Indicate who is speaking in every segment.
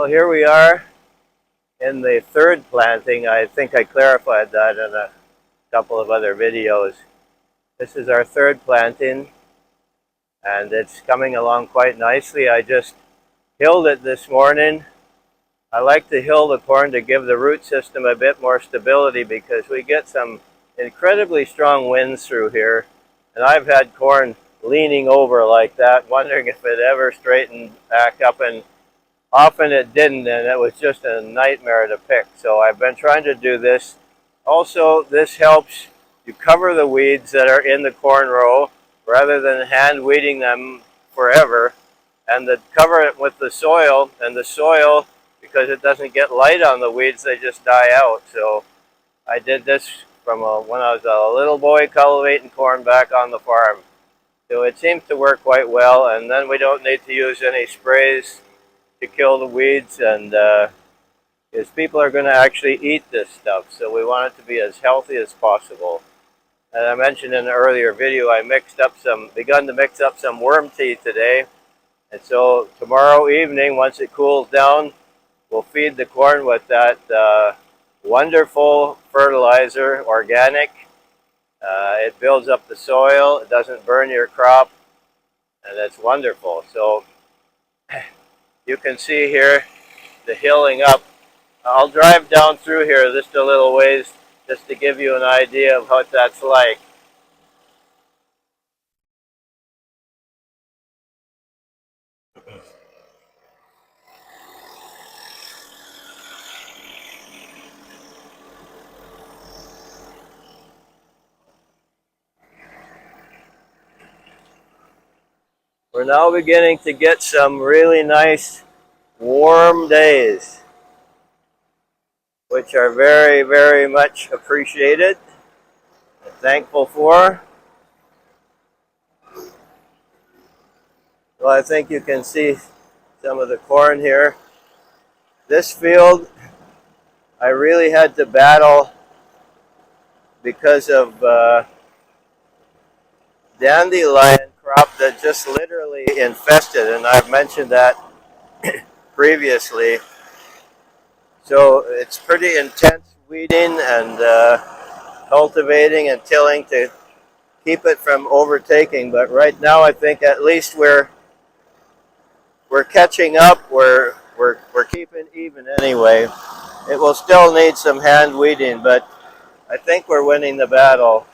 Speaker 1: Well, here we are in the third planting. I think I clarified that in a couple of other videos. This is our third planting, and it's coming along quite nicely. I just hilled it this morning. I like to hill the corn to give the root system a bit more stability because we get some incredibly strong winds through here, and I've had corn leaning over like that, wondering if it ever straightened back up, and often it didn't, and it was just a nightmare to pick. So I've been trying to do this. Also, this helps you cover the weeds that are in the corn row rather than hand weeding them forever, and to cover it with the soil, and the soil, because it doesn't get light on the weeds, they just die out. So I did this from when I was a little boy cultivating corn back on the farm. So it seems to work quite well, and then we don't need to use any sprays to kill the weeds, and because people are going to actually eat this stuff, so we want it to be as healthy as possible. And I mentioned in an earlier video, I begun to mix up some worm tea today, and so tomorrow evening, once it cools down, we'll feed the corn with that wonderful fertilizer, organic. It builds up the soil, it doesn't burn your crop, and it's wonderful. So you can see here the hilling up. I'll drive down through here just a little ways just to give you an idea of what that's like. We're now beginning to get some really nice warm days, which are very, very much appreciated and thankful for. Well, I think you can see some of the corn here. This field, I really had to battle because of dandelion crop that just literally infested, and I've mentioned that previously. So it's pretty intense weeding and cultivating and tilling to keep it from overtaking. But right now, I think at least we're catching up. We're keeping even anyway. It will still need some hand weeding, but I think we're winning the battle.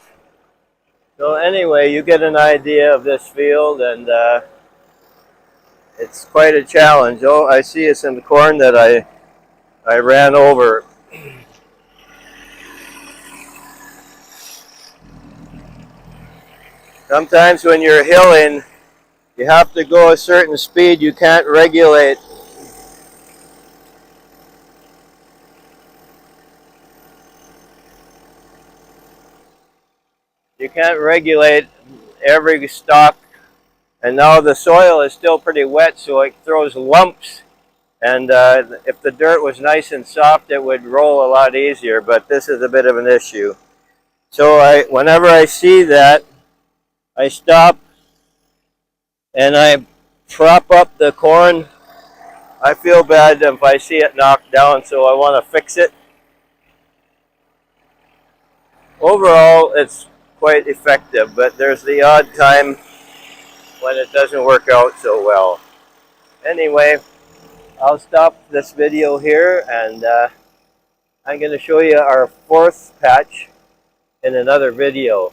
Speaker 1: So anyway, you get an idea of this field, and it's quite a challenge. Oh, I see some corn that I ran over. Sometimes when you're hilling, you have to go a certain speed you can't regulate. You can't regulate every stalk, and now the soil is still pretty wet, so it throws lumps, and if the dirt was nice and soft, it would roll a lot easier, but this is a bit of an issue. So whenever I see that, I stop and I prop up the corn. I feel bad if I see it knocked down, so I want to fix it. Overall, it's quite effective, but there's the odd time when it doesn't work out so well. Anyway, I'll stop this video here, and I'm going to show you our fourth patch in another video.